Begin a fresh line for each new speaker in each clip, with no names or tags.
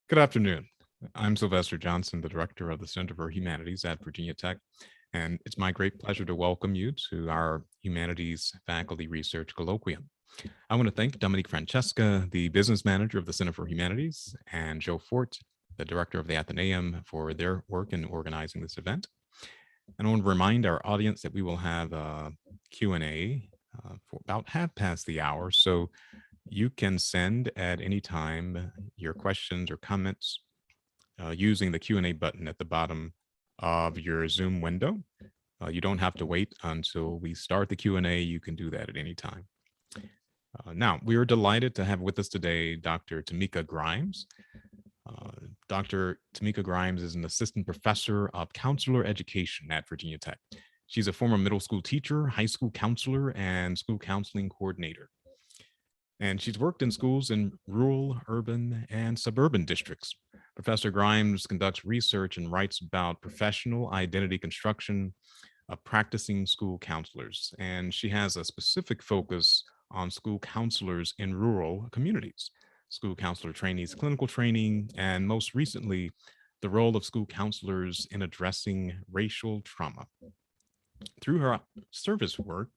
Good afternoon. I'm Sylvester Johnson, the Director of the Center for Humanities at Virginia Tech, and it's my great pleasure to welcome you to our Humanities Faculty Research Colloquium. I want to thank Dominique Francesca, the Business Manager of the Center for Humanities, and Joe Fort, the Director of the Athenaeum, for their work in organizing this event. And I want to remind our audience that we will have a Q&A for about half past the hour, so you can send at any time your questions or comments using the Q&A button at the bottom of your Zoom window. You don't have to wait until we start the Q&A. You can do that at any time. Now, we are delighted to have with us today Dr. Tameka Grimes. Dr. Tameka Grimes is an assistant professor of counselor education at Virginia Tech. She's a former middle school teacher, high school counselor, and school counseling coordinator. And she's worked in schools in rural, urban, and suburban districts. Professor Grimes conducts research and writes about professional identity construction of practicing school counselors. And she has a specific focus on school counselors in rural communities, school counselor trainees, clinical training, and most recently, the role of school counselors in addressing racial trauma. Through her service work,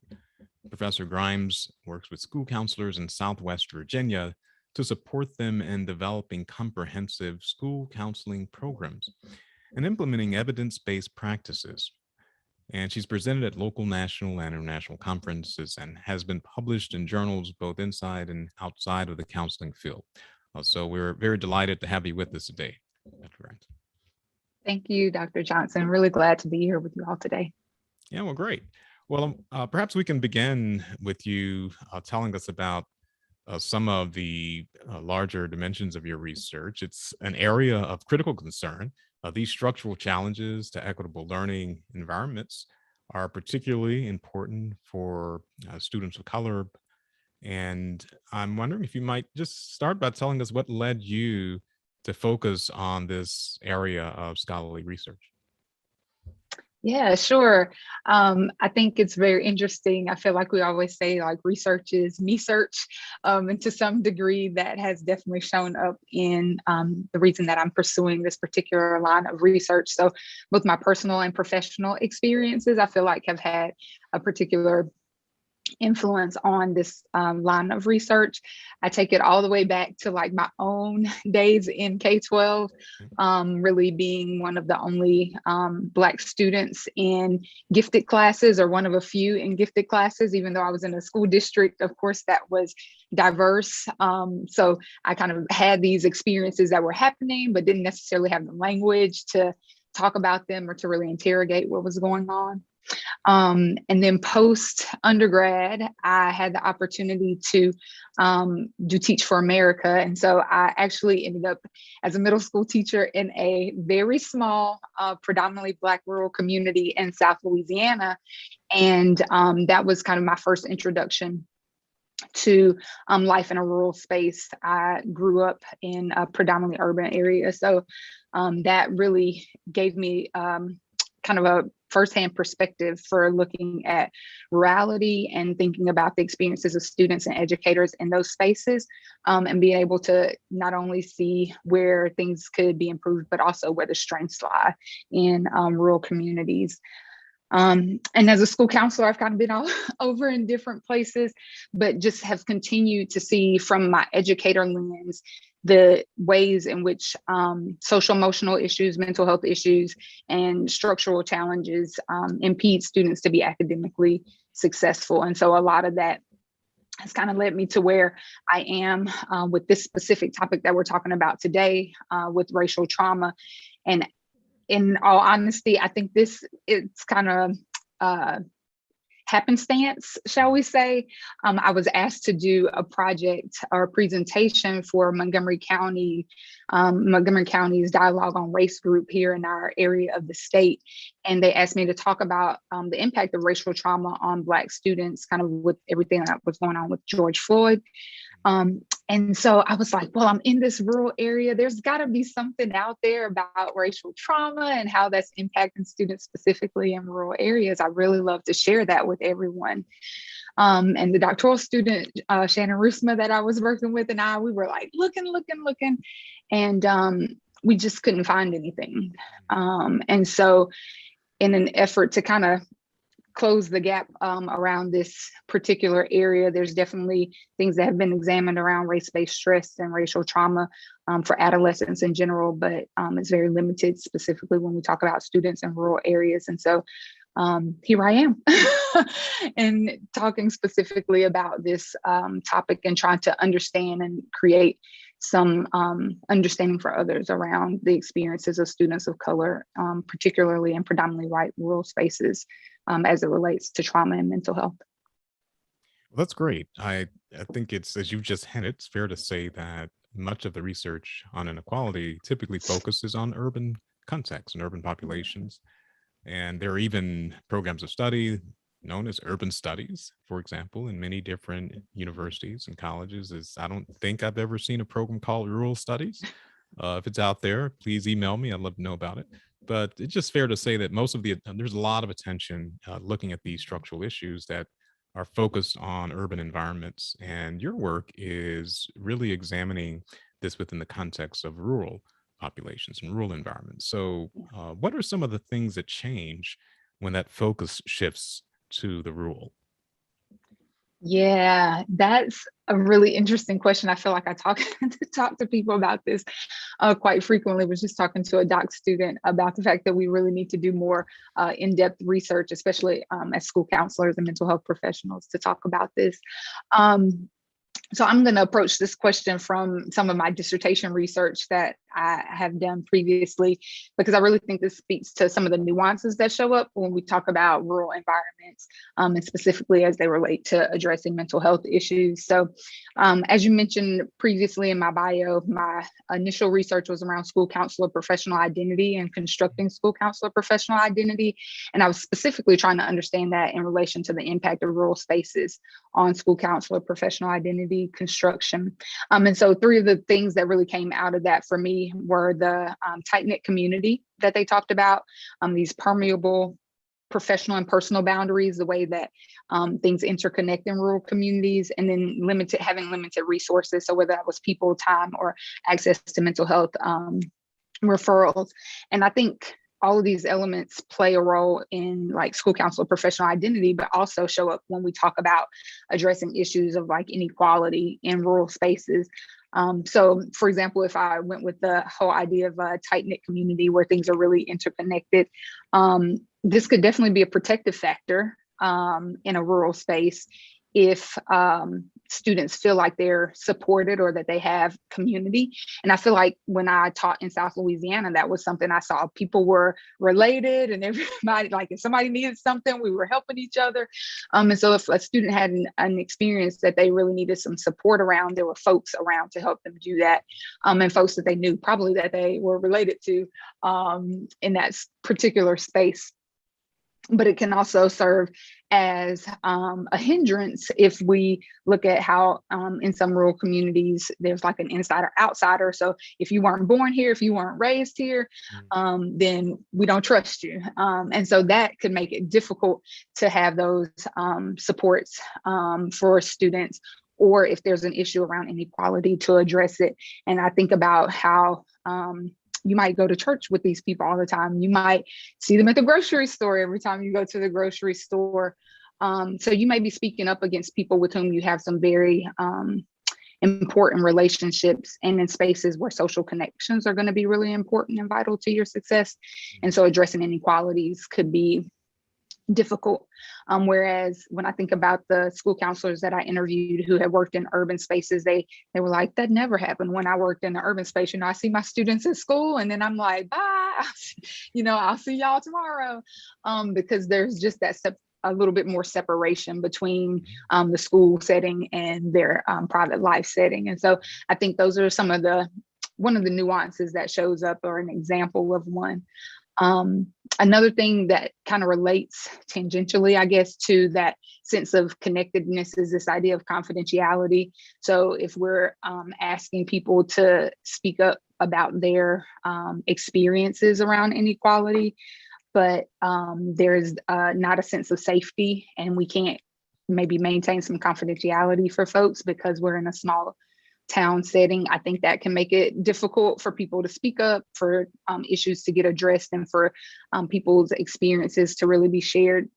Professor Grimes works with school counselors in Southwest Virginia to support them in developing comprehensive school counseling programs and implementing evidence-based practices. And she's presented at local, national, and international conferences and has been published in journals both inside and outside of the counseling field. So we're very delighted to have you with us today, Dr. Grimes.
Thank you, Dr. Johnson. Really glad to be here with you all today.
Yeah, well, great. Well, perhaps we can begin with you telling us about some of the larger dimensions of your research. It's an area of critical concern. These structural challenges to equitable learning environments are particularly important for students of color. And I'm wondering if you might just start by telling us what led you to focus on this area of scholarly research.
Yeah, sure. I think it's very interesting. I feel like we always say like research is me search. And to some degree that has definitely shown up in the reason that I'm pursuing this particular line of research. So both my personal and professional experiences, I feel like have had a particular influence on this line of research. I take it all the way back to like my own days in K-12, really being one of the only Black students in gifted classes, or one of a few in gifted classes, even though I was in a school district, of course, that was diverse. So I kind of had these experiences that were happening, but didn't necessarily have the language to talk about them or to really interrogate what was going on. And then post undergrad, I had the opportunity to do Teach for America. And so I actually ended up as a middle school teacher in a very small, predominantly Black rural community in South Louisiana. And that was kind of my first introduction to life in a rural space. I grew up in a predominantly urban area. So that really gave me kind of a firsthand perspective for looking at rurality and thinking about the experiences of students and educators in those spaces, and being able to not only see where things could be improved, but also where the strengths lie in rural communities. And as a school counselor, I've kind of been all over in different places, but just have continued to see from my educator lens the ways in which social emotional issues, mental health issues, and structural challenges impede students to be academically successful. And so a lot of that has kind of led me to where I am with this specific topic that we're talking about today with racial trauma. And in all honesty, I think it's kind of happenstance, shall we say. I was asked to do a project or a presentation for Montgomery County's dialogue on race group here in our area of the state. And they asked me to talk about the impact of racial trauma on Black students, kind of with everything that was going on with George Floyd. And so I was like, well, I'm in this rural area. There's got to be something out there about racial trauma and how that's impacting students specifically in rural areas. I really love to share that with everyone. And the doctoral student, Shannon Rusma, that I was working with, and we were like looking, and we just couldn't find anything. And so in an effort to kind of close the gap around this particular area, there's definitely things that have been examined around race-based stress and racial trauma for adolescents in general, but it's very limited specifically when we talk about students in rural areas. And so here I am and talking specifically about this topic and trying to understand and create some understanding for others around the experiences of students of color, particularly in predominantly white rural spaces as it relates to trauma and mental health.
Well, that's great. I think it's, as you just hinted, it's fair to say that much of the research on inequality typically focuses on urban contexts and urban populations. And there are even programs of study known as urban studies, for example, in many different universities and colleges. I don't think I've ever seen a program called rural studies. If it's out there, please email me. I'd love to know about it. But it's just fair to say that there's a lot of attention looking at these structural issues that are focused on urban environments. And your work is really examining this within the context of rural populations and rural environments. So, what are some of the things that change when that focus shifts to the rural?
Yeah, that's a really interesting question. I feel like I talk to people about this quite frequently. Was just talking to a doc student about the fact that we really need to do more in-depth research, especially as school counselors and mental health professionals, to talk about this. So I'm going to approach this question from some of my dissertation research that I have done previously, because I really think this speaks to some of the nuances that show up when we talk about rural environments, and specifically as they relate to addressing mental health issues. So as you mentioned previously in my bio, my initial research was around school counselor professional identity and constructing school counselor professional identity. And I was specifically trying to understand that in relation to the impact of rural spaces on school counselor professional identity construction. And so three of the things that really came out of that for me were the tight-knit community that they talked about, these permeable professional and personal boundaries, the way that things interconnect in rural communities, and then having limited resources. So whether that was people, time, or access to mental health referrals. And I think all of these elements play a role in like school counselor professional identity, but also show up when we talk about addressing issues of like inequality in rural spaces. So for example, if I went with the whole idea of a tight-knit community where things are really interconnected, this could definitely be a protective factor in a rural space if students feel like they're supported or that they have community. And I feel like when I taught in South Louisiana, that was something I saw. People were related and everybody, like if somebody needed something, we were helping each other. And so if a student had an experience that they really needed some support around, there were folks around to help them do that. And folks that they knew probably that they were related to in that particular space. But it can also serve as a hindrance if we look at how in some rural communities, there's like an insider outsider. So if you weren't born here, if you weren't raised here, then we don't trust you. And so that could make it difficult to have those supports for students, or if there's an issue around inequality, to address it. And I think about how you might go to church with these people all the time. You might see them at the grocery store every time you go to the grocery store. So you may be speaking up against people with whom you have some very important relationships, and in spaces where social connections are going to be really important and vital to your success. And so addressing inequalities could be difficult. Whereas when I think about the school counselors that I interviewed who had worked in urban spaces, they were like, that never happened when I worked in the urban space. I see my students at school and then I'm like, bye, I'll see y'all tomorrow. Because there's just that a little bit more separation between the school setting and their private life setting. And so I think those are one of the nuances that shows up, or an example of one. Another thing that kind of relates tangentially, I guess, to that sense of connectedness is this idea of confidentiality. So if we're asking people to speak up about their experiences around inequality, but there's not a sense of safety, and we can't maybe maintain some confidentiality for folks because we're in a small town setting. I think that can make it difficult for people to speak up, for issues to get addressed, and for people's experiences to really be shared,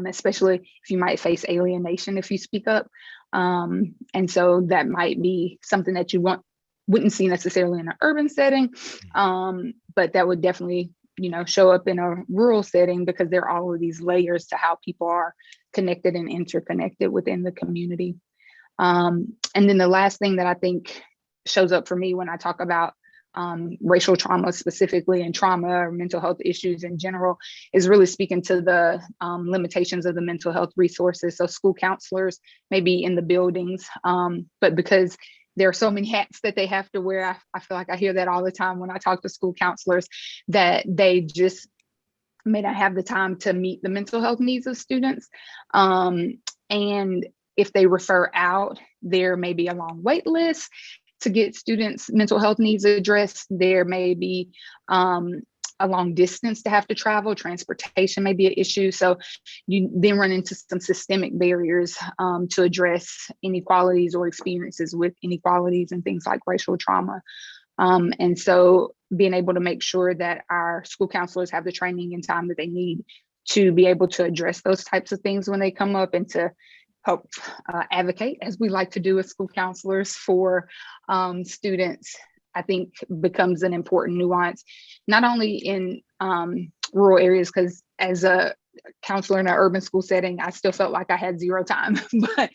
especially if you might face alienation if you speak up. And so that might be something that you wouldn't see necessarily in an urban setting, but that would definitely, show up in a rural setting, because there are all of these layers to how people are connected and interconnected within the community. And then the last thing that I think shows up for me when I talk about racial trauma specifically, and trauma or mental health issues in general, is really speaking to the limitations of the mental health resources. So school counselors may be in the buildings, but because there are so many hats that they have to wear, I feel like I hear that all the time when I talk to school counselors, that they just may not have the time to meet the mental health needs of students. And if they refer out, there may be a long wait list to get students' mental health needs addressed. There may be a long distance to have to travel. Transportation may be an issue. So you then run into some systemic barriers to address inequalities or experiences with inequalities and things like racial trauma. And so being able to make sure that our school counselors have the training and time that they need to be able to address those types of things when they come up, and to help advocate, as we like to do as school counselors, for students, I think becomes an important nuance, not only in rural areas, because as a counselor in an urban school setting, I still felt like I had zero time, but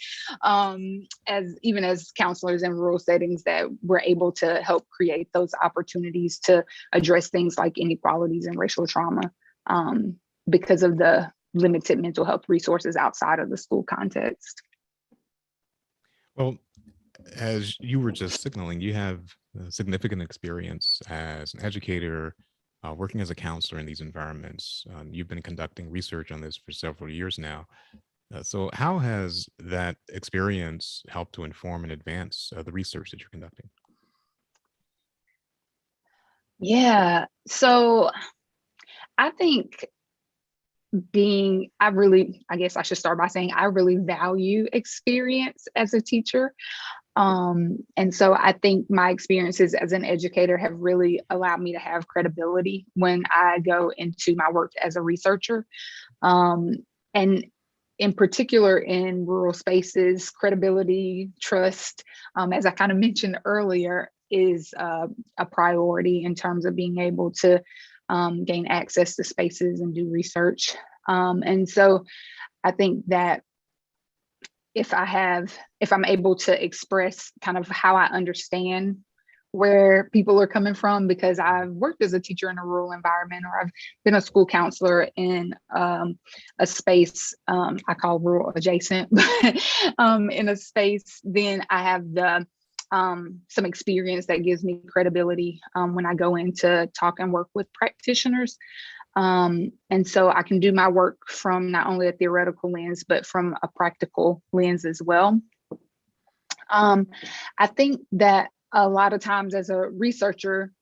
as counselors in rural settings, that we're able to help create those opportunities to address things like inequalities and racial trauma, because of the limited mental health resources outside of the school context.
Well, as you were just signaling, you have significant experience as an educator, working as a counselor in these environments. You've been conducting research on this for several years now. So how has that experience helped to inform and advance the research that you're conducting?
Yeah, so I think I guess I should start by saying I really value experience as a teacher. And so I think my experiences as an educator have really allowed me to have credibility when I go into my work as a researcher. And in particular in rural spaces, credibility, trust, as I kind of mentioned earlier, is a priority in terms of being able to gain access to spaces and do research. And so I think that if I'm able to express kind of how I understand where people are coming from, because I've worked as a teacher in a rural environment, or I've been a school counselor in a space I call rural adjacent, but in a space, then I have some experience that gives me credibility when I go in to talk and work with practitioners. And so I can do my work from not only a theoretical lens, but from a practical lens as well. I think that a lot of times as a researcher,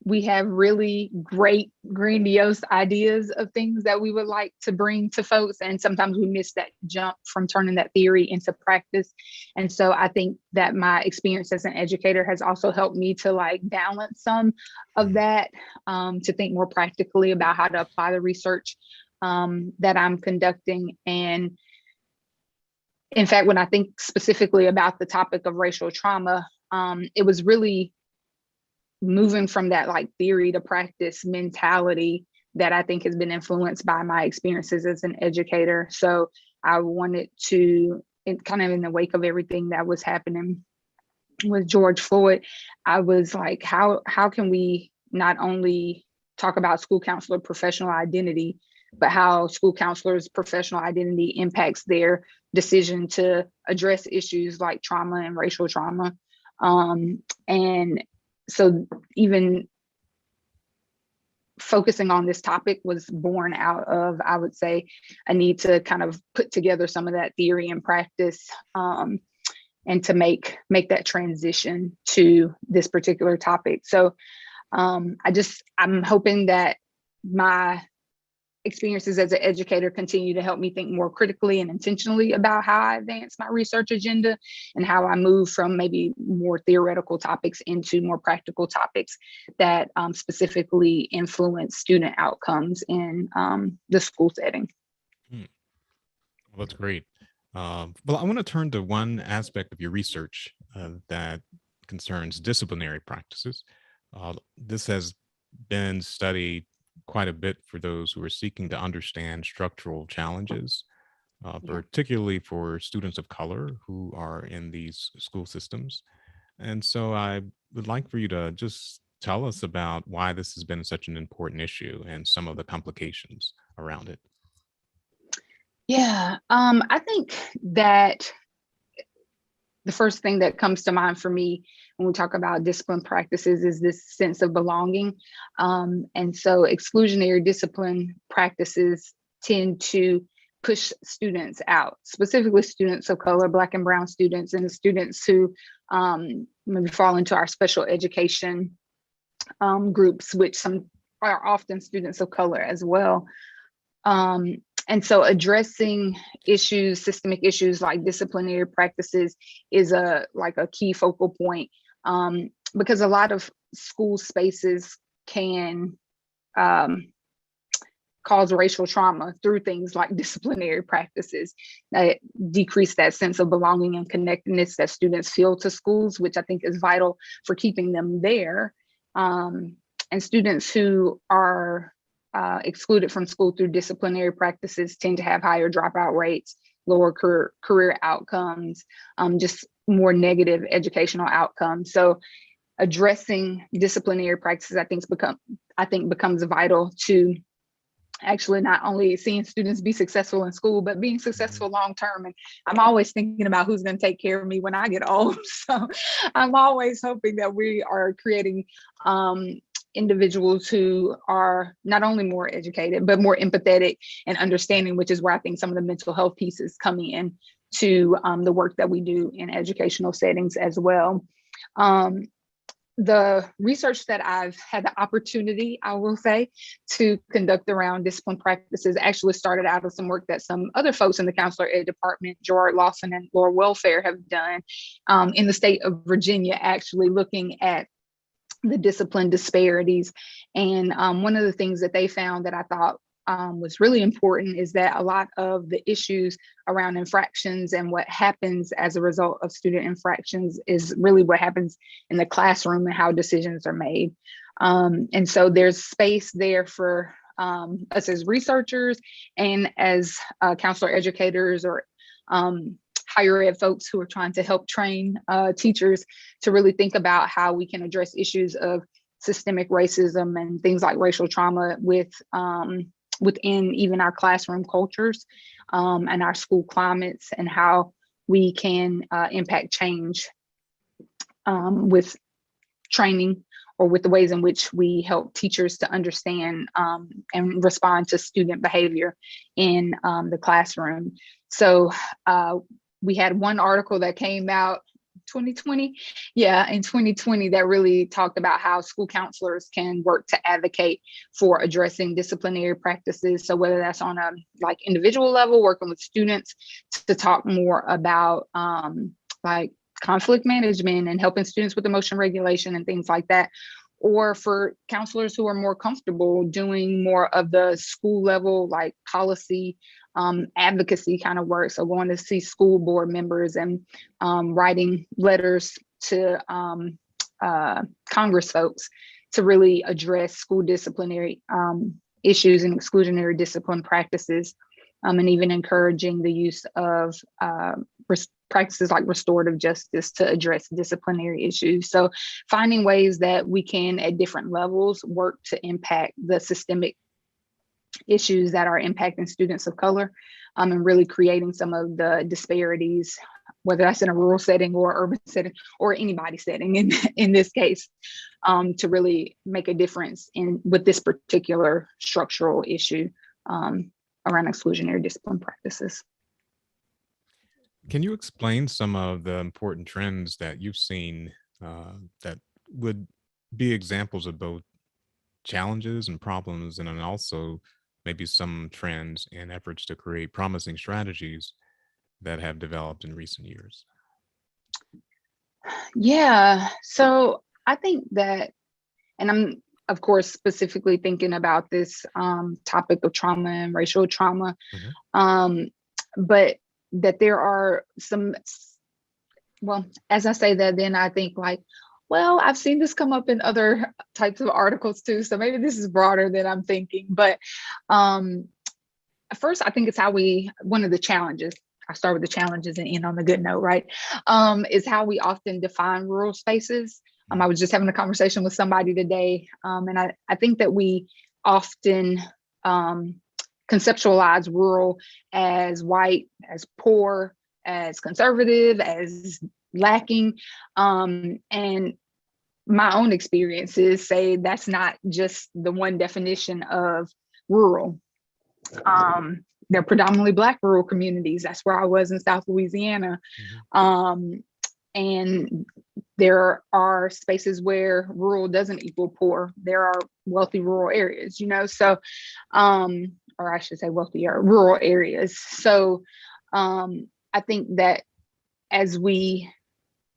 we have really great, grandiose ideas of things that we would like to bring to folks. And sometimes we miss that jump from turning that theory into practice. And so I think that my experience as an educator has also helped me to balance some of that, to think more practically about how to apply the research that I'm conducting. And in fact, when I think specifically about the topic of racial trauma, it was really moving from that theory to practice mentality that I think has been influenced by my experiences as an educator. So I wanted to, kind of in the wake of everything that was happening with George Floyd, I was like, how can we not only talk about school counselor professional identity, but how school counselors' professional identity impacts their decision to address issues like trauma and racial trauma. And so even focusing on this topic was born out of, I would say, a need to kind of put together some of that theory and practice, and to make that transition to this particular topic. So I'm hoping that my experiences as an educator continue to help me think more critically and intentionally about how I advance my research agenda and how I move from maybe more theoretical topics into more practical topics that specifically influence student outcomes in the school setting.
Hmm. Well, that's great. Well, I want to turn to one aspect of your research that concerns disciplinary practices. This has been studied quite a bit for those who are seeking to understand structural challenges,
Yeah.
particularly for students of color who are in these school systems. And so I would like for you to just tell us about why this has been such an important issue and some of the complications around it.
Yeah. I think that the first thing that comes to mind for me when we talk about discipline practices is this sense of belonging. And so exclusionary discipline practices tend to push students out, specifically students of color, Black and Brown students, and students who maybe fall into our special education groups, which some are often students of color as well. Um, and so addressing issues, systemic issues like disciplinary practices is a key focal point, because a lot of school spaces can cause racial trauma through things like disciplinary practices that decrease that sense of belonging and connectedness that students feel to schools, which I think is vital for keeping them there. And students who are excluded from school through disciplinary practices tend to have higher dropout rates, lower career outcomes, just more negative educational outcomes. So addressing disciplinary practices, I think becomes vital to actually not only seeing students be successful in school, but being
Mhm.
successful long term. And I'm always thinking about who's going to take care of me when I get old. So I'm always hoping that we are creating individuals who are not only more educated, but more empathetic and understanding, which is where I think some of the mental health pieces come in to the work that we do in educational settings as well. The research that I've had the opportunity, I will say, to conduct around discipline practices actually started out of some work that some other folks in the counselor ed department, Gerard Lawson and Laura Welfare, have done in the state of Virginia, actually looking at the discipline disparities. And one of the things that they found that I thought was really important is that a lot of the issues around infractions and what happens as a result of student infractions is really what happens in the classroom and how decisions are made. And so there's space there for us as researchers and as counselor educators or higher ed folks who are trying to help train teachers to really think about how we can address issues of systemic racism and things like racial trauma within even our classroom cultures and our school climates, and how we can impact change with training or with the ways in which we help teachers to understand and respond to student behavior in the classroom. So we had one article that came out 2020 in 2020 that really talked about how school counselors can work to advocate for addressing disciplinary practices. So whether that's on a individual level, working with students to talk more about conflict management and helping students with emotion regulation and things like that, or for counselors who are more comfortable doing more of the school level policy advocacy kind of work. So going to see school board members and writing letters to Congress folks to really address school disciplinary issues and exclusionary discipline practices, and even encouraging the use of practices like restorative justice to address disciplinary issues. So finding ways that we can, at different levels, work to impact the systemic issues that are impacting students of color, and really creating some of the disparities, whether that's in a rural setting or urban setting or anybody setting in this case, to really make a difference with this particular structural issue around exclusionary discipline practices.
Can you explain some of the important trends that you've seen that would be examples of both challenges and problems, and then also maybe some trends and efforts to create promising strategies that have developed in recent years?
Yeah. So I think that, and I'm of course specifically thinking about this topic of trauma and racial trauma,
Mhm.
um, but that there are some, well, as I say that, then I think like, well, I've seen this come up in other types of articles too. So maybe this is broader than I'm thinking. But um, first, I think it's how one of the challenges, I start with the challenges and end on the good note, right? Is how we often define rural spaces. I was just having a conversation with somebody today, and I think that we often um, conceptualize rural as white, as poor, as conservative, as lacking. And my own experiences say that's not just the one definition of rural. They're predominantly Black rural communities. That's where I was in South Louisiana.
Mhm.
Um, and there are spaces where rural doesn't equal poor. There are wealthy rural areas, so, or I should say wealthier rural areas. So I think that as we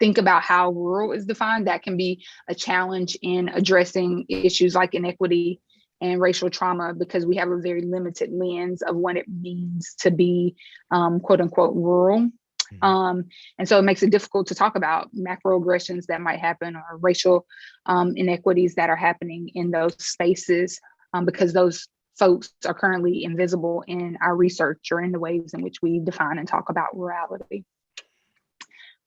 think about how rural is defined, that can be a challenge in addressing issues like inequity and racial trauma, because we have a very limited lens of what it means to be quote unquote rural.
Mhm.
Um, and so it makes it difficult to talk about macroaggressions that might happen, or racial inequities that are happening in those spaces, because those folks are currently invisible in our research or in the ways in which we define and talk about rurality.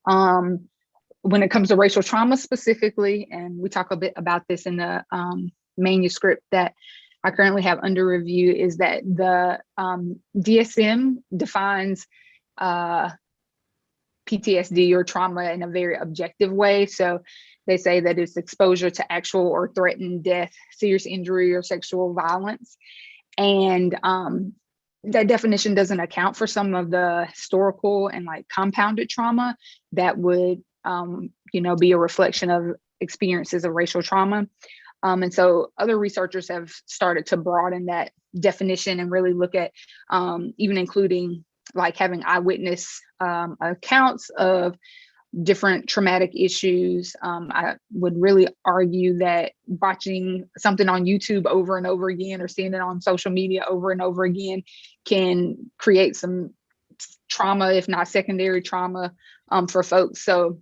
When it comes to racial trauma specifically, and we talk a bit about this in the manuscript that I currently have under review, is that the DSM defines PTSD or trauma in a very objective way. So they say that it's exposure to actual or threatened death, serious injury, or sexual violence. And that definition doesn't account for some of the historical and like compounded trauma that would, be a reflection of experiences of racial trauma. And so other researchers have started to broaden that definition and really look at even including like having eyewitness accounts of different traumatic issues. I would really argue that watching something on YouTube over and over again, or seeing it on social media over and over again, can create some trauma, if not secondary trauma, for folks. So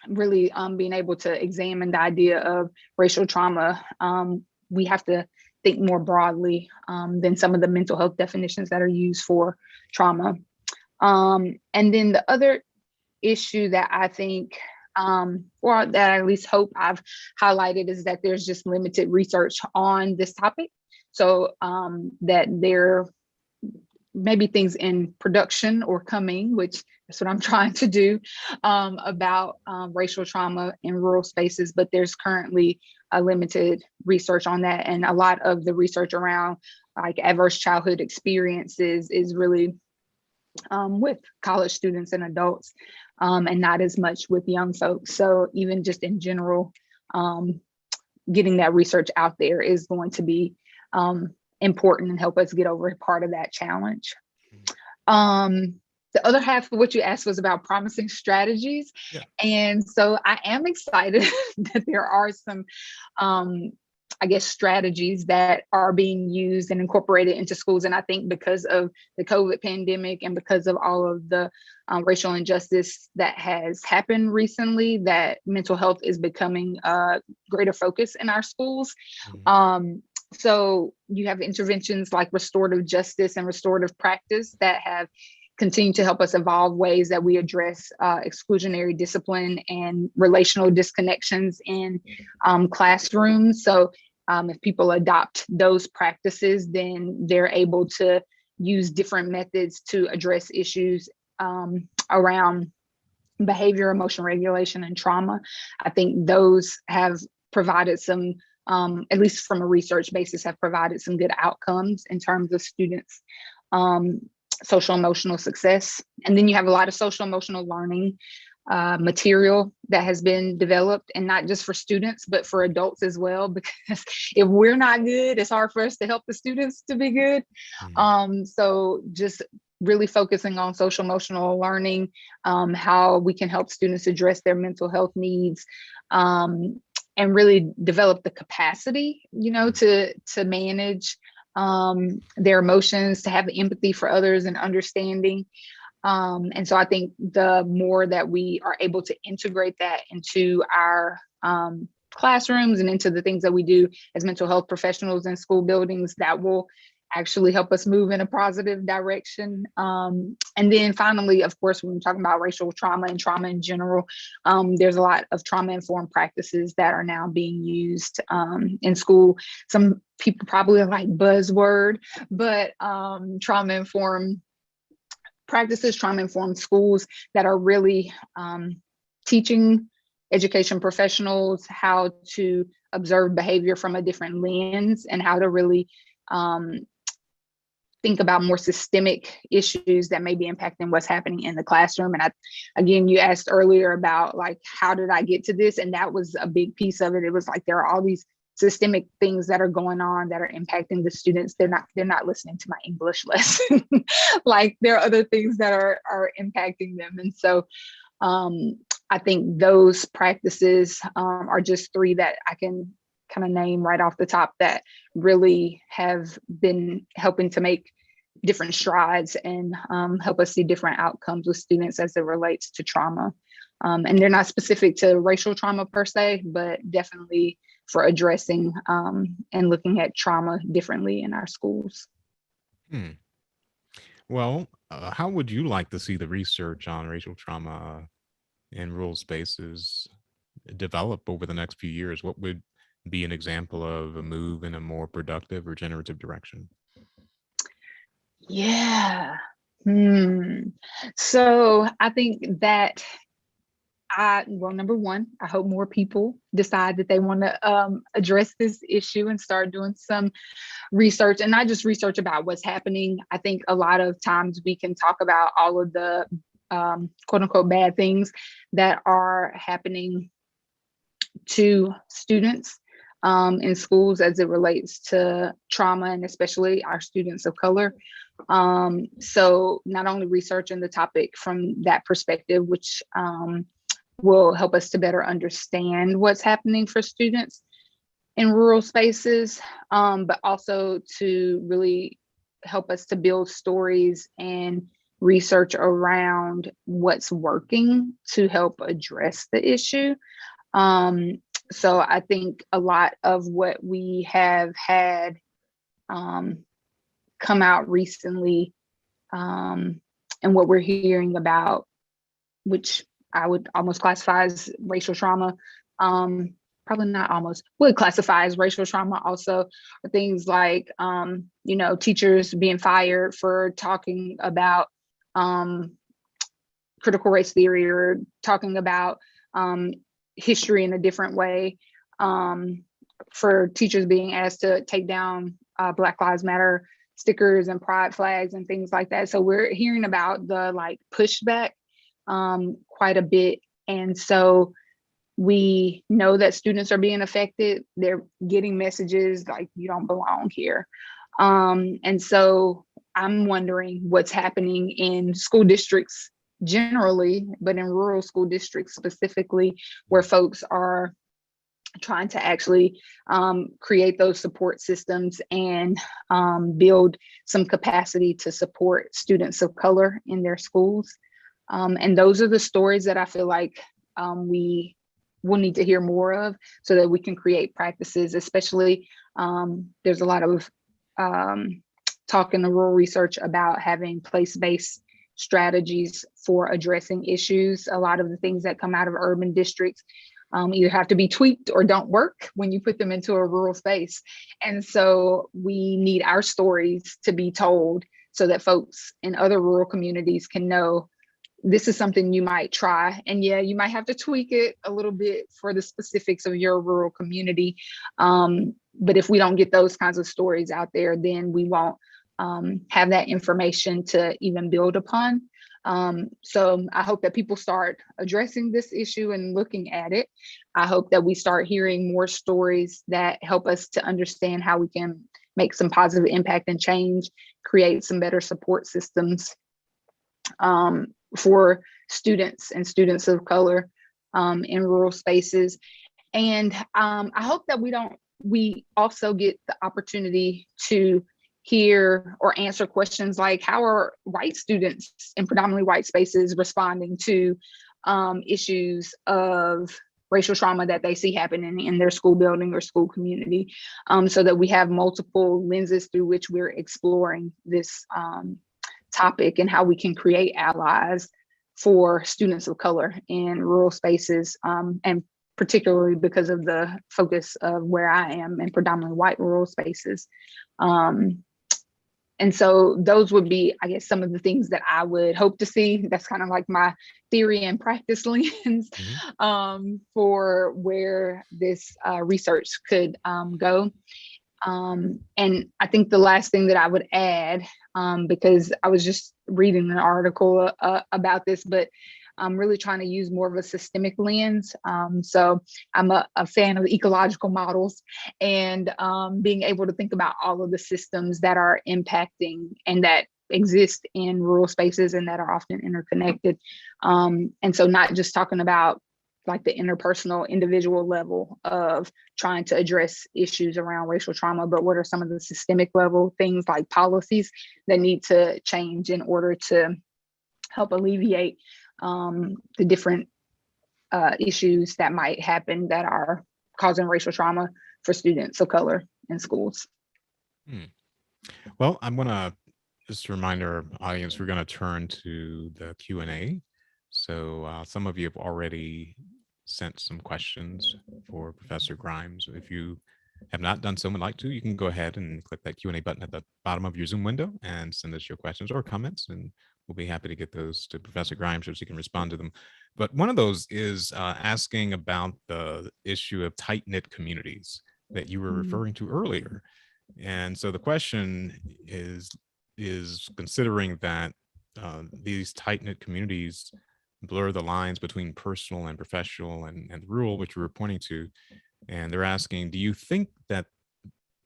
really being able to examine the idea of racial trauma, we have to think more broadly than some of the mental health definitions that are used for trauma. And then the other issue that I think, or that I at least hope I've highlighted, is that there's just limited research on this topic. So that there may be things in production or coming, which that's what I'm trying to do, about racial trauma in rural spaces, but there's currently a limited research on that. And a lot of the research around like adverse childhood experiences is really with college students and adults, and not as much with young folks. So even just in general, getting that research out there is going to be important and help us get over part of that challenge. The other half of what you asked was about promising strategies.
Yeah.
And so I am excited that there are some, I guess, strategies that are being used and incorporated into schools. And I think because of the COVID pandemic and because of all of the racial injustice that has happened recently, that mental health is becoming a greater focus in our schools.
Mhm.
So you have interventions like restorative justice and restorative practice that have continued to help us evolve ways that we address exclusionary discipline and relational disconnections in classrooms. So if people adopt those practices, then they're able to use different methods to address issues around behavior, emotion regulation, and trauma. I think those have provided some, at least from a research basis, have provided some good outcomes in terms of students' social emotional success. And then you have a lot of social emotional learning material that has been developed, and not just for students, but for adults as well, because if we're not good, it's hard for us to help the students to be good. So just really focusing on social emotional learning, how we can help students address their mental health needs, and really develop the capacity, to manage their emotions, to have empathy for others and understanding. And so I think the more that we are able to integrate that into our classrooms and into the things that we do as mental health professionals in school buildings, that will actually help us move in a positive direction. And then finally, of course, when we're talking about racial trauma and trauma in general, there's a lot of trauma-informed practices that are now being used in school. Some people probably are like buzzword, but trauma-informed practices, trauma-informed schools that are really teaching education professionals how to observe behavior from a different lens and how to really think about more systemic issues that may be impacting what's happening in the classroom. And again, you asked earlier about like, how did I get to this? And that was a big piece of it. It was like, there are all these systemic things that are going on that are impacting the students. They're not listening to my English lesson. Like, there are other things that are impacting them. And so I think those practices are just three that I can kind of name right off the top that really have been helping to make different strides and help us see different outcomes with students as it relates to trauma. And they're not specific to racial trauma per se, but definitely for addressing and looking at trauma differently in our schools.
Well, how would you like to see the research on racial trauma in rural spaces develop over the next few years? What would be an example of a move in a more productive or generative direction?
Yeah. So I think that number one, I hope more people decide that they want to address this issue and start doing some research, and not just research about what's happening. I think a lot of times we can talk about all of the quote unquote bad things that are happening to students in schools as it relates to trauma, and especially our students of color. So not only researching the topic from that perspective, which will help us to better understand what's happening for students in rural spaces, but also to really help us to build stories and research around what's working to help address the issue. So I think a lot of what we have had come out recently, and what we're hearing about, which I would almost classify as racial trauma, probably not almost, would classify as racial trauma also, are things like, teachers being fired for talking about critical race theory, or talking about history in a different way, for teachers being asked to take down Black Lives Matter stickers and pride flags and things like that. So we're hearing about the pushback quite a bit. And so we know that students are being affected. They're getting messages like, you don't belong here. And so I'm wondering what's happening in school districts generally, but in rural school districts specifically, where folks are trying to actually create those support systems and build some capacity to support students of color in their schools. And those are the stories that I feel like we will need to hear more of, so that we can create practices, especially there's a lot of talk in the rural research about having place-based strategies for addressing issues. A lot of the things that come out of urban districts either have to be tweaked or don't work when you put them into a rural space. And so we need our stories to be told so that folks in other rural communities can know this is something you might try. And yeah, you might have to tweak it a little bit for the specifics of your rural community. But if we don't get those kinds of stories out there, then we won't have that information to even build upon. So I hope that people start addressing this issue and looking at it. I hope that we start hearing more stories that help us to understand how we can make some positive impact and change, create some better support systems for students and students of color in rural spaces. And I hope that we also get the opportunity to hear or answer questions like, how are white students in predominantly white spaces responding to issues of racial trauma that they see happening in their school building or school community, so that we have multiple lenses through which we're exploring this topic and how we can create allies for students of color in rural spaces, and particularly because of the focus of where I am in predominantly white rural spaces. And so those would be, I guess, some of the things that I would hope to see. That's kind of like my theory and practice lens for where this research could go. And I think the last thing that I would add, because I was just reading an article about this, but I'm really trying to use more of a systemic lens. So I'm a fan of ecological models and being able to think about all of the systems that are impacting and that exist in rural spaces and that are often interconnected. And so not just talking about like the interpersonal individual level of trying to address issues around racial trauma, but what are some of the systemic level things like policies that need to change in order to help alleviate the different issues that might happen that are causing racial trauma for students of color in schools.
Well, I'm gonna just remind our audience, we're gonna turn to the Q&A. So some of you have already sent some questions for Professor Grimes. If you have not done so and would like to, you can go ahead and click that Q&A button at the bottom of your Zoom window and send us your questions or comments, and we'll be happy to get those to Professor Grimes so she can respond to them. But one of those is asking about the issue of tight-knit communities that you were referring to earlier. And so the question is considering that these tight-knit communities blur the lines between personal and professional and rural, which you were pointing to. And they're asking, do you think that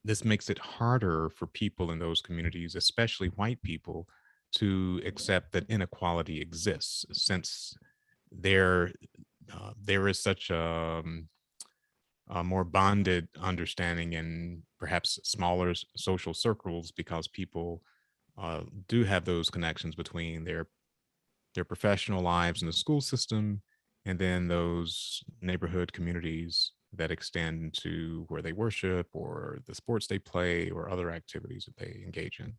this makes it harder for people in those communities, especially white people, to accept that inequality exists, since there is such a more bonded understanding in perhaps smaller social circles, because people do have those connections between their professional lives in the school system and then those neighborhood communities that extend into where they worship or the sports they play or other activities that they engage in?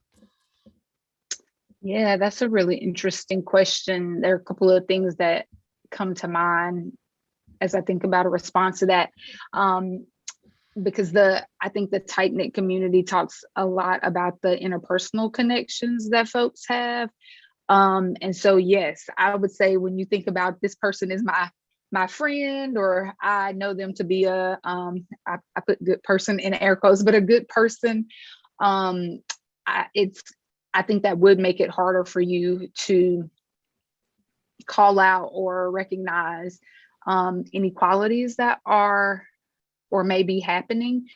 Yeah, that's a really interesting question. There are a couple of things that come to mind as I think about a response to that. Because I think the tight-knit community talks a lot about the interpersonal connections that folks have. And so, yes, I would say when you think about this person is my friend, or I know them to be I put good person in air quotes, but a good person, I think that would make it harder for you to call out or recognize inequalities that are or may be happening,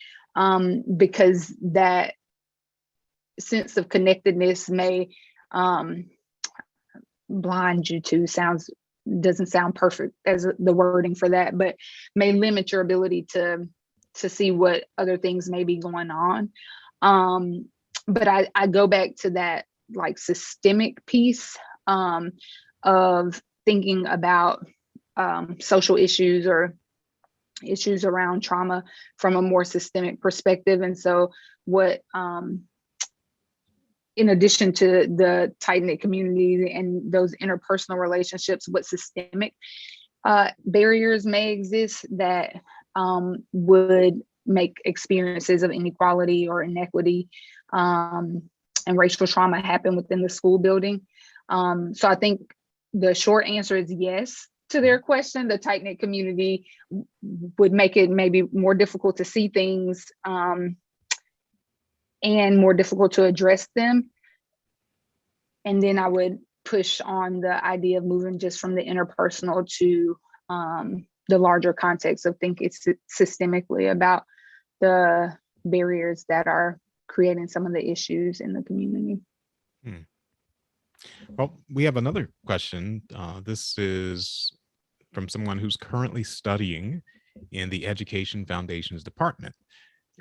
because that sense of connectedness may blind you to, doesn't sound perfect as the wording for that, but may limit your ability to see what other things may be going on. But I go back to that like systemic piece of thinking about social issues or issues around trauma from a more systemic perspective. And so what, in addition to the tight-knit community and those interpersonal relationships, what systemic barriers may exist that would make experiences of inequality or inequity and racial trauma happen within the school building. So I think the short answer is yes to their question. The tight-knit community would make it maybe more difficult to see things and more difficult to address them. And then I would push on the idea of moving just from the interpersonal to the larger context of thinking systemically about the barriers that are creating some of the issues in the community.
Hmm. Well, we have another question. This is from someone who's currently studying in the Education Foundations Department.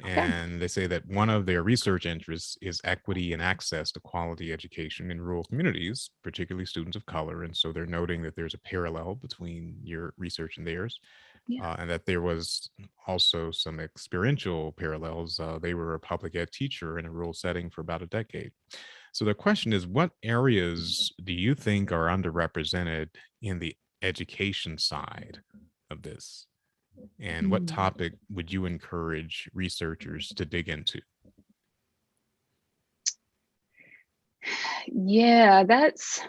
Okay.
And they say that one of their research interests is equity and access to quality education in rural communities, particularly students of color. And so they're noting that there's a parallel between your research and theirs,
Yeah.
and that there was also some experiential parallels. They were a public ed teacher in a rural setting for about a decade. So the question is, what areas do you think are underrepresented in the education side of this? And what
Hmm.
topic would you encourage researchers to dig into?
Yeah, that's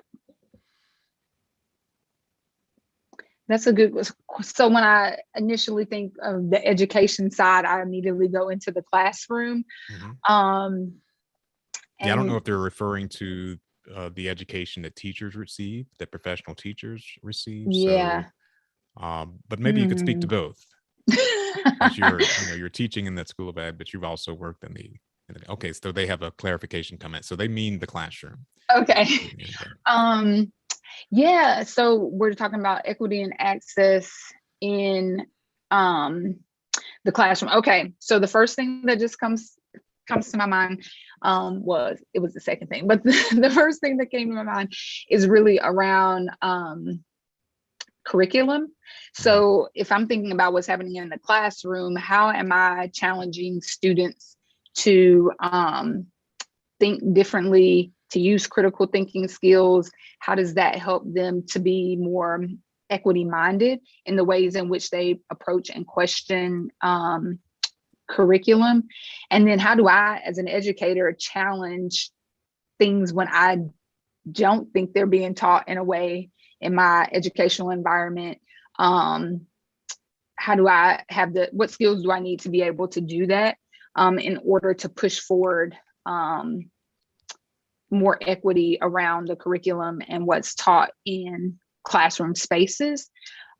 a good. So when I initially think of the education side, I immediately go into the classroom.
Mhm.
Um,
Yeah, I don't know
and
if they're referring to the education that teachers receive, that professional teachers receive. So,
yeah.
but maybe you could speak to
Hmm.
both, as you're teaching in that school of ed, but you've also worked in okay, so they have a clarification comment. So they mean the classroom.
Okay.
Okay.
Yeah, so we're talking about equity and access in um, the classroom. Okay, so the first thing that just comes to my mind was it was the second thing, but the first thing that came to my mind is really around curriculum.
Mhm.
So if I'm thinking about what's happening in the classroom, how am I challenging students to think differently, to use critical thinking skills? How does that help them to be more equity minded in the ways in which they approach and question curriculum? And then how do I, as an educator, challenge things when I don't think they're being taught in a way in my educational environment? How do I have what skills do I need to be able to do that in order to push forward more equity around the curriculum and what's taught in classroom spaces?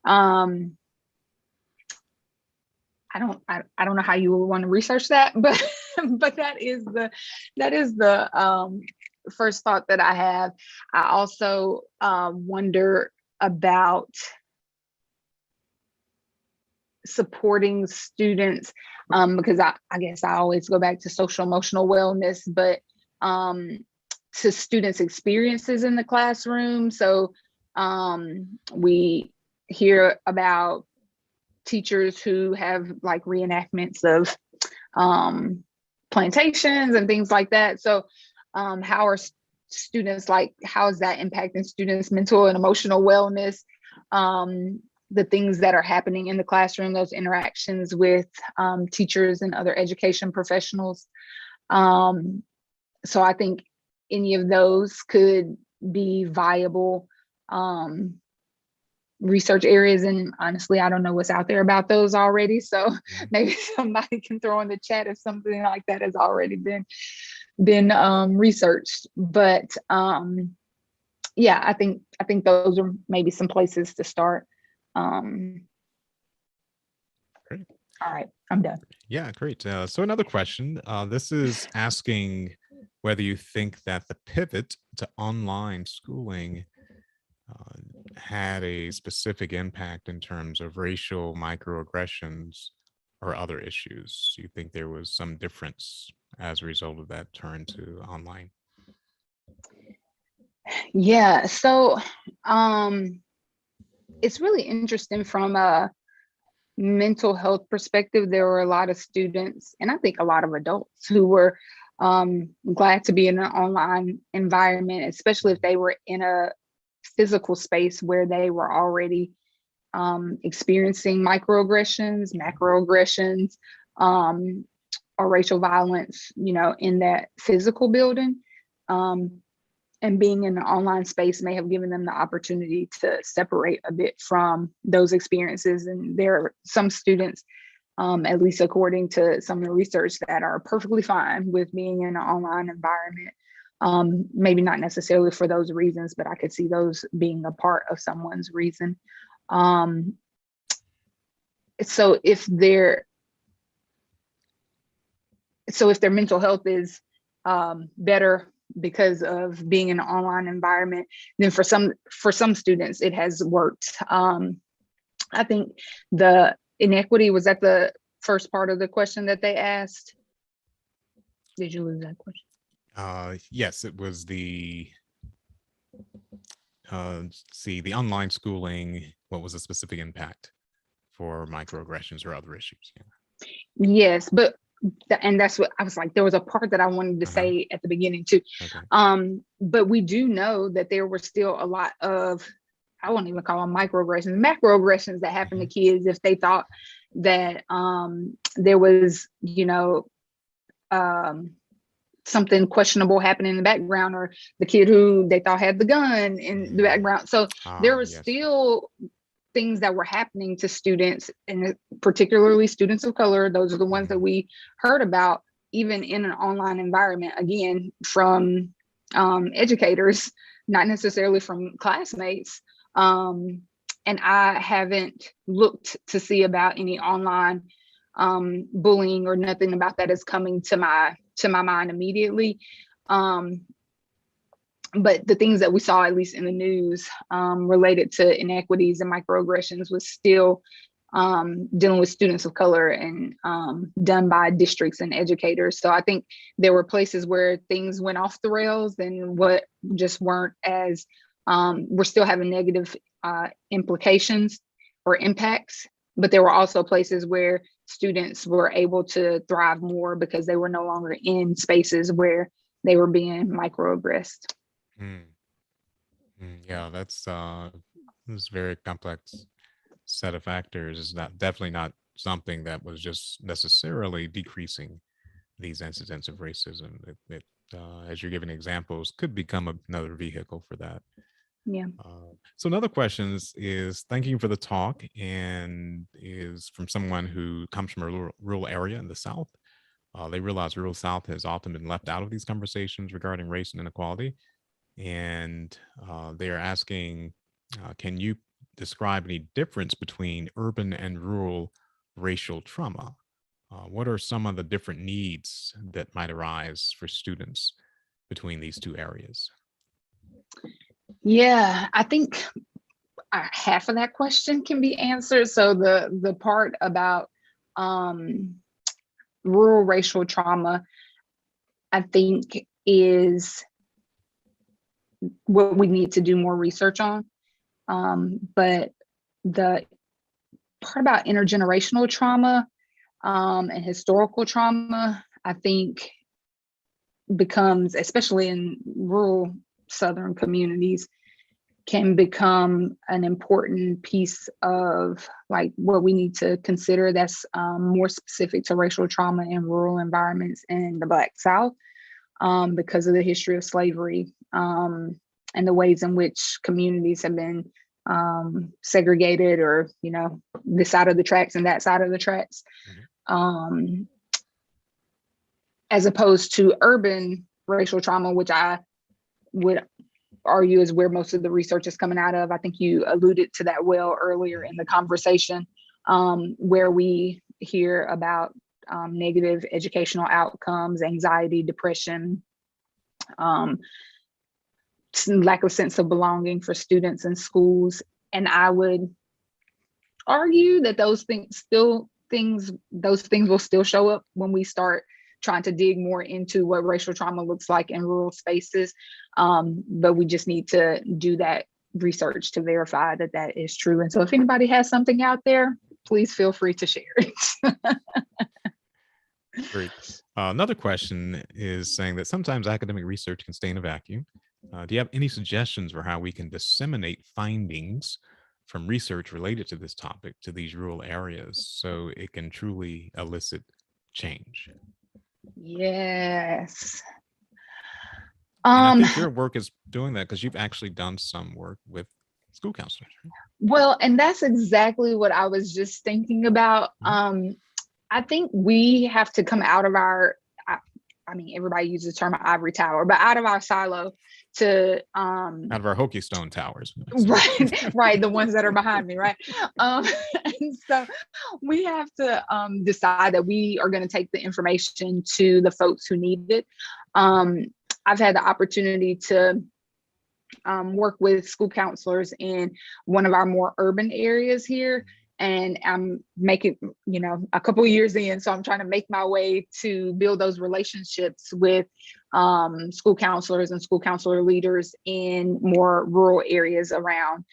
I don't know how you would want to research that, but that is the first thought that I have. I also wonder about supporting students because I guess I always go back to social emotional wellness, but to students' experiences in the classroom. So we hear about teachers who have like reenactments of plantations and things like that. So how are students, like, how is that impacting students' mental and emotional wellness? The things that are happening in the classroom, those interactions with teachers and other education professionals. So I think any of those could be viable research areas. And honestly, I don't know what's out there about those already. So maybe somebody can throw in the chat if something like that has already been researched. But yeah, I think those are maybe some places to start.
Great.
All right, I'm done.
Yeah, great. So another question. This is asking whether you think that the pivot to online schooling had a specific impact in terms of racial microaggressions or other issues. Do you think there was some difference as a result of that turn to online?
Yeah, so it's really interesting from a mental health perspective. There were a lot of students, and I think a lot of adults, who were glad to be in an online environment, especially if they were in a physical space where they were already experiencing microaggressions, macroaggressions, or racial violence, in that physical building. And being in an online space may have given them the opportunity to separate a bit from those experiences. And there are some students, at least according to some of the research, that are perfectly fine with being in an online environment. Maybe not necessarily for those reasons, but I could see those being a part of someone's reason. So if their mental health is better because of being in an online environment, then for some students it has worked. I think the inequity was at the first part of the question that they asked. Did you lose that question?
Yes, it was the the online schooling. What was the specific impact for microaggressions or other issues? Yeah.
Yes, but and that's what I was like, there was a part that I wanted to say at the beginning too.
Okay.
But we do know that there were still a lot of, I won't even call them microaggressions, macroaggressions that happened to kids if they thought that there was, something questionable happening in the background, or the kid who they thought had the gun in the background. So there was still things that were happening to students, and particularly students of color. Those are the ones that we heard about, even in an online environment, again, from educators, not necessarily from classmates. And I haven't looked to see about any online bullying, or nothing about that is coming to my mind immediately. But the things that we saw, at least in the news, related to inequities and microaggressions, was still dealing with students of color, and done by districts and educators. So I think there were places where things went off the rails, and what just weren't as, we're still having negative implications or impacts. But there were also places where students were able to thrive more because they were no longer in spaces where they were being microaggressed.
Yeah, that's this very complex set of factors. Is not definitely not something that was just necessarily decreasing these incidents of racism. It as you're giving examples, could become another vehicle for that.
Yeah.
So another question is thank you for the talk, and is from someone who comes from a rural area in the South. They realize rural South has often been left out of these conversations regarding race and inequality. And they are asking, can you describe any difference between urban and rural racial trauma? What are some of the different needs that might arise for students between these two areas?
Yeah, I think half of that question can be answered. So the part about rural racial trauma, I think, is what we need to do more research on. But the part about intergenerational trauma and historical trauma, I think, becomes, especially in rural Southern communities, can become an important piece of like what we need to consider that's more specific to racial trauma in rural environments in the Black South, because of the history of slavery, and the ways in which communities have been segregated, or this side of the tracks and that side of the tracks, as opposed to urban racial trauma, which I would argue is where most of the research is coming out of. I think you alluded to that well earlier in the conversation, where we hear about negative educational outcomes, anxiety, depression, lack of sense of belonging for students in schools. And I would argue that those things will still show up when we start trying to dig more into what racial trauma looks like in rural spaces. But we just need to do that research to verify that that is true. And so if anybody has something out there, please feel free to share it.
Great. Another question is saying that sometimes academic research can stay in a vacuum. Do you have any suggestions for how we can disseminate findings from research related to this topic to these rural areas so it can truly elicit change?
Yes.
And I think your work is doing that because you've actually done some work with school counselors. Right?
Well, and that's exactly what I was just thinking about. I think we have to come out of I mean, everybody uses the term ivory tower, but out of our silo to
Out of our Hokey Stone towers.
right, the ones that are behind me, right? And so we have to decide that we are going to take the information to the folks who need it. I've had the opportunity to work with school counselors in one of our more urban areas here. And I'm making, a couple of years in, so I'm trying to make my way to build those relationships with school counselors and school counselor leaders in more rural areas around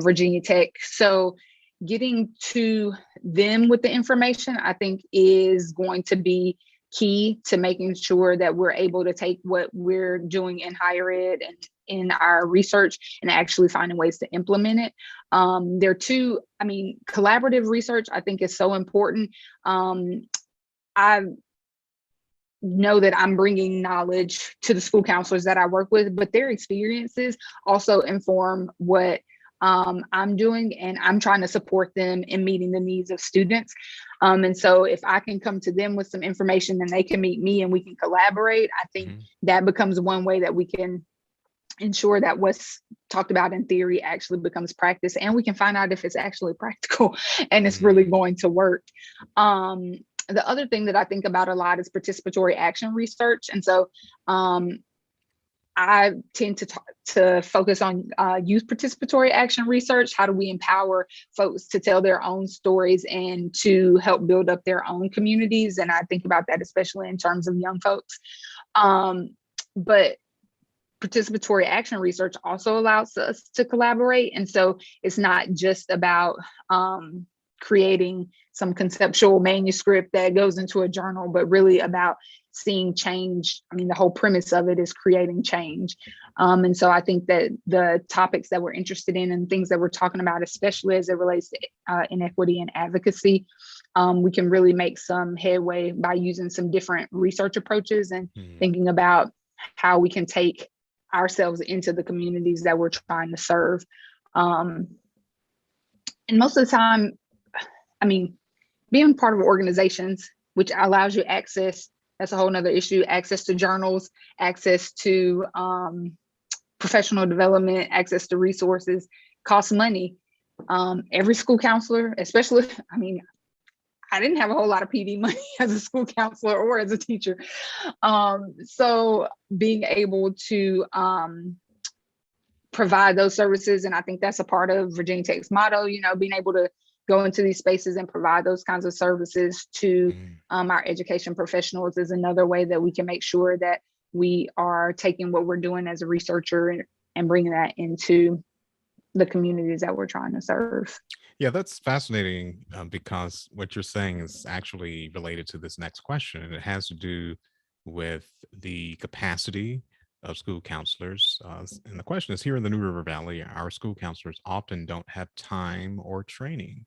Virginia Tech. So getting to them with the information, I think, is going to be key to making sure that we're able to take what we're doing in higher ed and in our research and actually finding ways to implement it. There are two, collaborative research I think is so important. I know that I'm bringing knowledge to the school counselors that I work with, but their experiences also inform what I'm doing, and I'm trying to support them in meeting the needs of students. And so if I can come to them with some information and they can meet me and we can collaborate, I think that becomes one way that we can ensure that what's talked about in theory actually becomes practice, and we can find out if it's actually practical and it's really going to work. The other thing that I think about a lot is participatory action research. And so I tend to focus on youth participatory action research. How do we empower folks to tell their own stories and to help build up their own communities? And I think about that especially in terms of young folks. But participatory action research also allows us to collaborate. And so it's not just about creating some conceptual manuscript that goes into a journal, but really about seeing change. The whole premise of it is creating change. And so I think that the topics that we're interested in and things that we're talking about, especially as it relates to inequity and advocacy, we can really make some headway by using some different research approaches and thinking about how we can take ourselves into the communities that we're trying to serve. And most of the time, being part of organizations, which allows you access, that's a whole nother issue, access to journals, access to professional development, access to resources, costs money. Every school counselor, especially, I didn't have a whole lot of PD money as a school counselor or as a teacher. So being able to provide those services, and I think that's a part of Virginia Tech's motto, being able to go into these spaces and provide those kinds of services to our education professionals is another way that we can make sure that we are taking what we're doing as a researcher and bringing that into the communities that we're trying to serve.
Yeah, that's fascinating because what you're saying is actually related to this next question, and it has to do with the capacity of school counselors. And the question is, here in the New River Valley, our school counselors often don't have time or training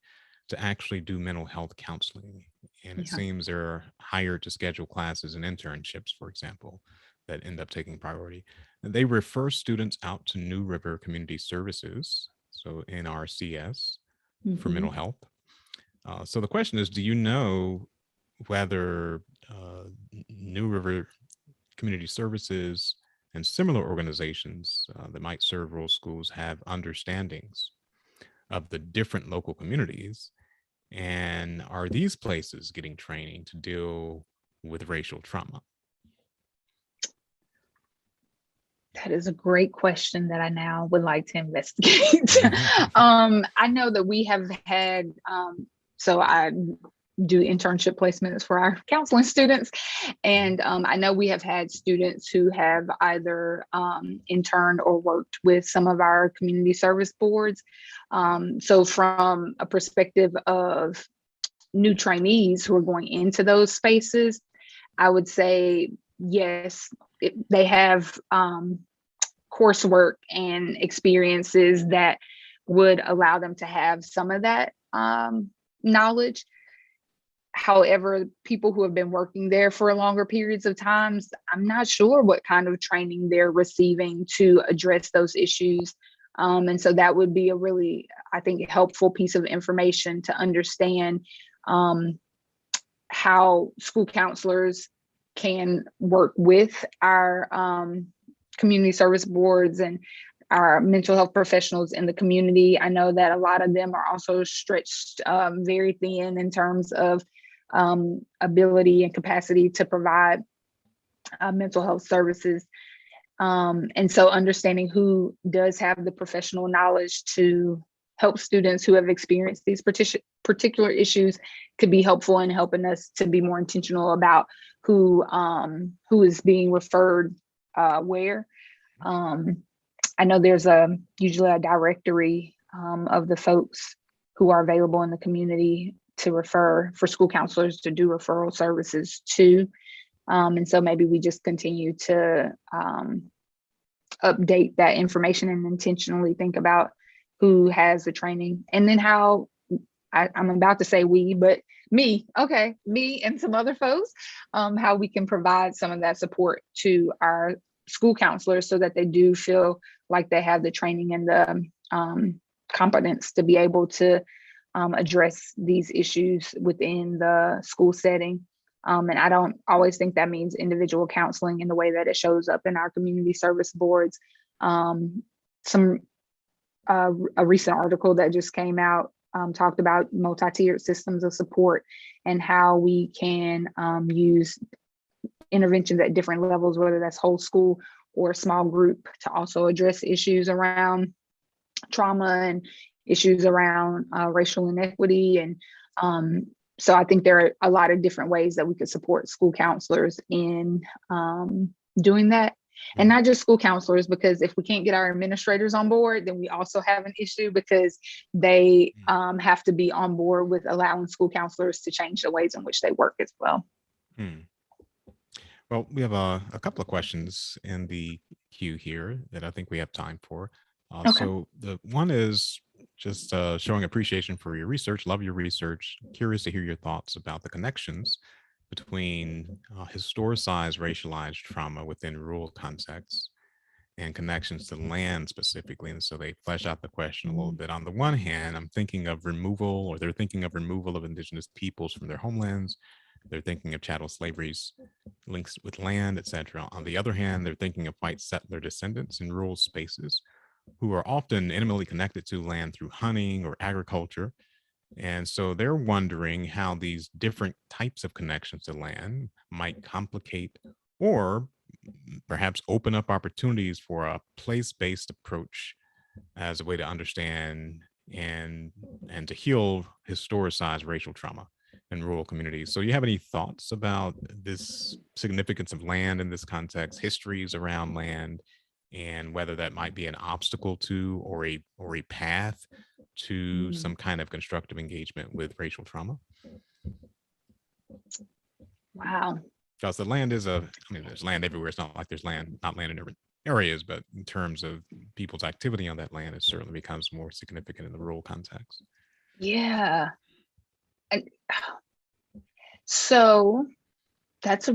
to actually do mental health counseling. And it seems they're hired to schedule classes and internships, for example, that end up taking priority. And they refer students out to New River Community Services, so NRCS, for mental health. So the question is, do you know whether New River Community Services and similar organizations that might serve rural schools have understandings of the different local communities? And are these places getting training to deal with racial trauma?
That is a great question that I now would like to investigate. I know that we have had, so I do internship placements for our counseling students. And I know we have had students who have either interned or worked with some of our community service boards. So from a perspective of new trainees who are going into those spaces, I would say, yes, they have coursework and experiences that would allow them to have some of that knowledge. However, people who have been working there for longer periods of times, I'm not sure what kind of training they're receiving to address those issues. And so that would be a really, I think, helpful piece of information to understand how school counselors can work with our community service boards and our mental health professionals in the community. I know that a lot of them are also stretched very thin in terms of ability and capacity to provide mental health services. And so understanding who does have the professional knowledge to help students who have experienced these particular issues could be helpful in helping us to be more intentional about who is being referred where. I know there's usually a directory of the folks who are available in the community to refer for school counselors to do referral services to. And so maybe we just continue to update that information and intentionally think about who has the training, and then how I'm about to say we, but me and some other folks, how we can provide some of that support to our school counselors so that they do feel like they have the training and the competence to be able to address these issues within the school setting. And I don't always think that means individual counseling in the way that it shows up in our community service boards. A recent article that just came out talked about multi-tiered systems of support and how we can use interventions at different levels, whether that's whole school or a small group, to also address issues around trauma and issues around racial inequity. And so I think there are a lot of different ways that we could support school counselors in doing that. And not just school counselors, because if we can't get our administrators on board, then we also have an issue, because they have to be on board with allowing school counselors to change the ways in which they work as well.
Well, we have a couple of questions in the queue here that I think we have time for.
Okay.
So the one is just showing appreciation for your research. Love your research. Curious to hear your thoughts about the connections between historicized racialized trauma within rural contexts and connections to land specifically. And so they flesh out the question a little bit. On the one hand, I'm thinking of removal, or they're thinking of removal of indigenous peoples from their homelands. They're thinking of chattel slavery's links with land, etc. On the other hand, they're thinking of white settler descendants in rural spaces who are often intimately connected to land through hunting or agriculture. And so they're wondering how these different types of connections to land might complicate or perhaps open up opportunities for a place-based approach as a way to understand and to heal historicized racial trauma in rural communities. So you have any thoughts about this significance of land in this context, histories around land, and whether that might be an obstacle to or a path to some kind of constructive engagement with racial trauma?
Wow.
Because the land is there's land everywhere. It's not like there's not land in urban areas, but in terms of people's activity on that land, it certainly becomes more significant in the rural context.
Yeah. And so that's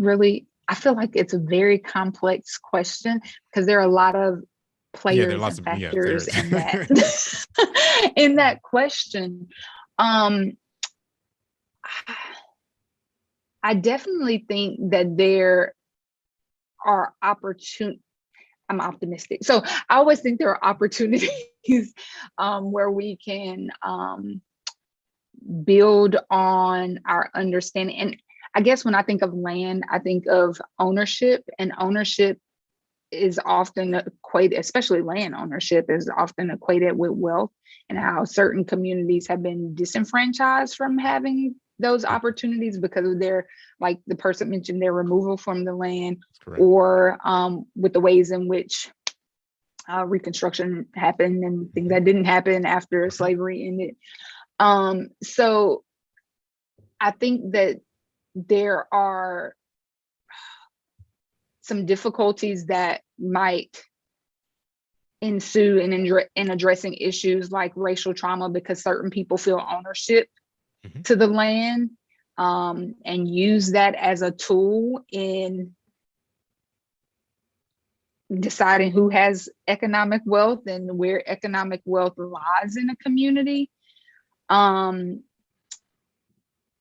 I feel like it's a very complex question, because there are a lot of players and factors in that in that question. I definitely think that there are opportunities. I'm optimistic. So I always think there are opportunities where we can build on our understanding. And I guess when I think of land, I think of ownership, and ownership is often equated, especially land ownership is often equated with wealth, and how certain communities have been disenfranchised from having those opportunities because of their, like the person mentioned, their removal from the land, or with the ways in which Reconstruction happened and things that didn't happen after slavery ended. So I think that there are some difficulties that might ensue in addressing issues like racial trauma, because certain people feel ownership to the land and use that as a tool in deciding who has economic wealth and where economic wealth lies in a community. And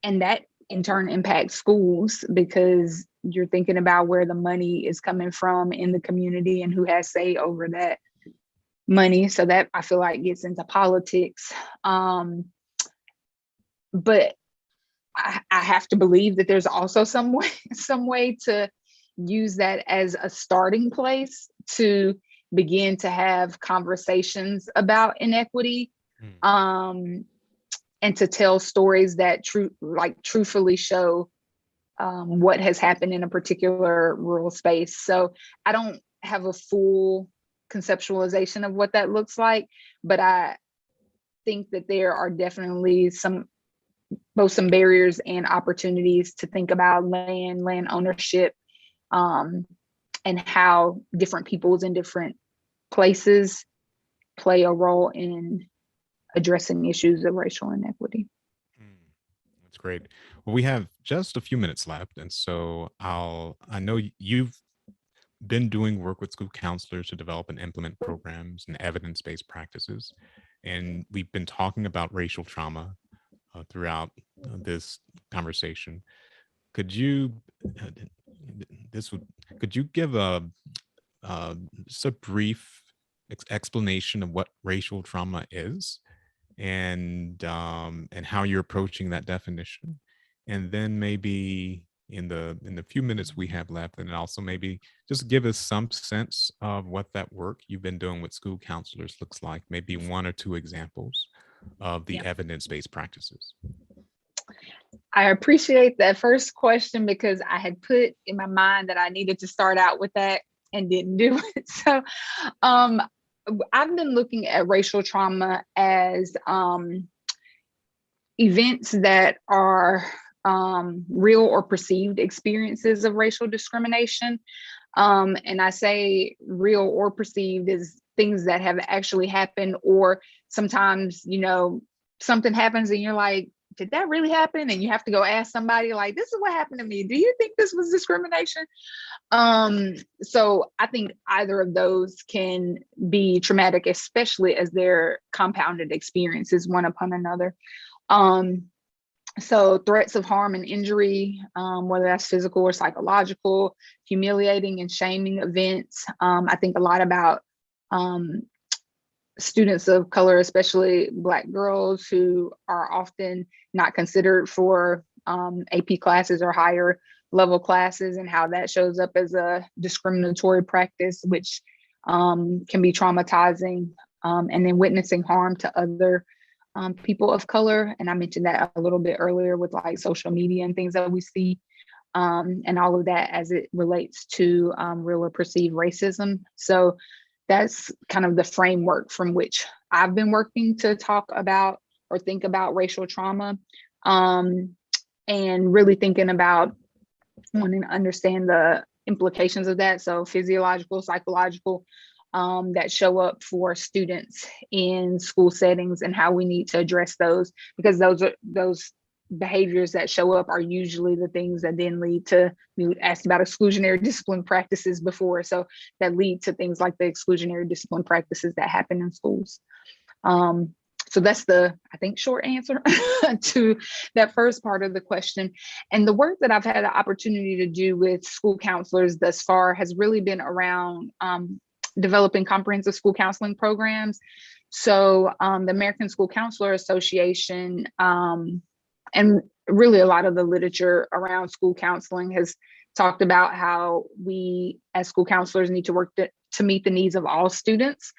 that in turn impacts schools, because you're thinking about where the money is coming from in the community and who has say over that money. So that I feel like gets into politics. But I have to believe that there's also some way to use that as a starting place to begin to have conversations about inequity, and to tell stories that truthfully show what has happened in a particular rural space. So I don't have a full conceptualization of what that looks like, but I think that there are definitely both some barriers and opportunities to think about land ownership, and how different peoples in different places play a role in addressing issues of racial inequity.
That's great. Well, we have just a few minutes left, and so I know you've been doing work with school counselors to develop and implement programs and evidence-based practices, and we've been talking about racial trauma throughout this conversation. Could you uh, could you give just a brief explanation of what racial trauma is, and how you're approaching that definition, and then maybe in the few minutes we have left, and also maybe just give us some sense of what that work you've been doing with school counselors looks like, maybe one or two examples of the
Yeah.
evidence-based practices.
I appreciate that first question because I had put in my mind that I needed to start out with that and didn't do it. So I've been looking at racial trauma as events that are real or perceived experiences of racial discrimination. And I say real or perceived as things that have actually happened, or sometimes, something happens and you're like, did that really happen? And you have to go ask somebody like, this is what happened to me. Do you think this was discrimination? So I think either of those can be traumatic, especially as they're compounded experiences one upon another. So threats of harm and injury, whether that's physical or psychological, humiliating and shaming events. I think a lot about students of color, especially Black girls, who are often not considered for AP classes or higher level classes, and how that shows up as a discriminatory practice, which can be traumatizing, and then witnessing harm to other people of color. And I mentioned that a little bit earlier with like social media and things that we see, and all of that as it relates to real or perceived racism. So that's kind of the framework from which I've been working to talk about or think about racial trauma, and really thinking about wanting to understand the implications of that. So physiological, psychological, that show up for students in school settings, and how we need to address those, because those behaviors that show up are usually the things that then lead to, we asked about exclusionary discipline practices before, so that lead to things like the exclusionary discipline practices that happen in schools. So that's the, I think, short answer to that first part of the question. And the work that I've had the opportunity to do with school counselors thus far has really been around developing comprehensive school counseling programs. So the American School Counselor Association, and really a lot of the literature around school counseling has talked about how we as school counselors need to work to meet the needs of all students.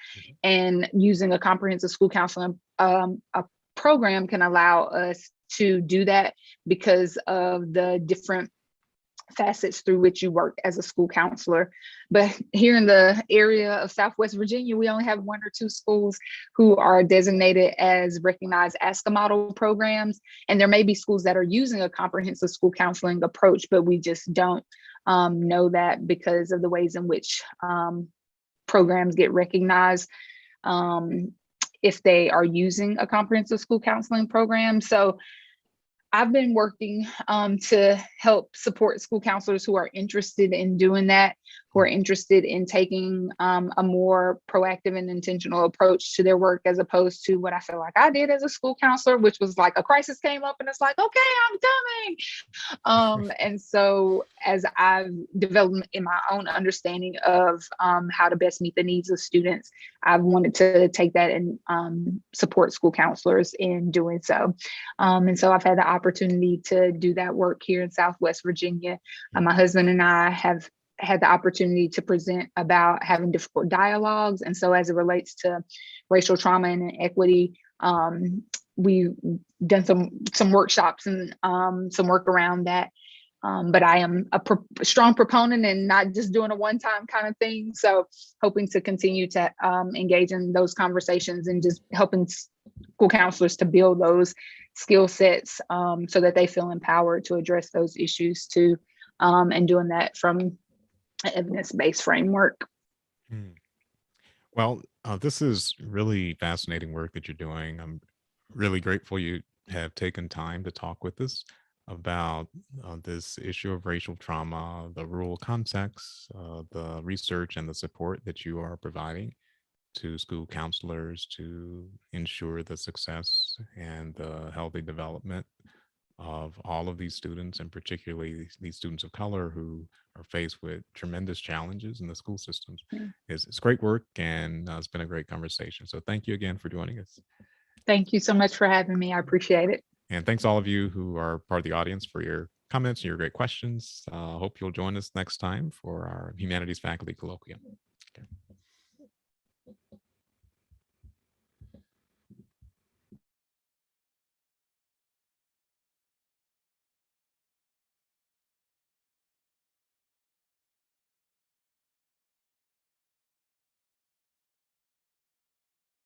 And using a comprehensive school counseling a program can allow us to do that because of the different facets through which you work as a school counselor. But here in the area of Southwest Virginia, we only have one or two schools who are designated as recognized ASCA model programs. And there may be schools that are using a comprehensive school counseling approach, but we just don't know that because of the ways in which programs get recognized if they are using a comprehensive school counseling program. So I've been working to help support school counselors who are interested in doing that, who are interested in taking a more proactive and intentional approach to their work, as opposed to what I feel like I did as a school counselor, which was like a crisis came up and it's like, okay, I'm coming. And so as I've developed in my own understanding of how to best meet the needs of students, I've wanted to take that and support school counselors in doing so. And so I've had the opportunity to do that work here in Southwest Virginia. My husband and I have had the opportunity to present about having difficult dialogues. And so as it relates to racial trauma and inequity, we've done some workshops and some work around that. But I am a strong proponent and not just doing a one-time kind of thing. So hoping to continue to engage in those conversations and just helping school counselors to build those skill sets so that they feel empowered to address those issues too, and doing that from an evidence-based framework.
Well, this is really fascinating work that you're doing. I'm really grateful you have taken time to talk with us about this issue of racial trauma, the rural context, the research and the support that you are providing to school counselors to ensure the success and the healthy development of all of these students, and particularly these students of color who are faced with tremendous challenges in the school systems. It's great work, and it's been a great conversation. So thank you again for joining us.
Thank you so much for having me. I appreciate it.
And thanks all of you who are part of the audience for your comments and your great questions. Hope you'll join us next time for our Humanities Faculty Colloquium.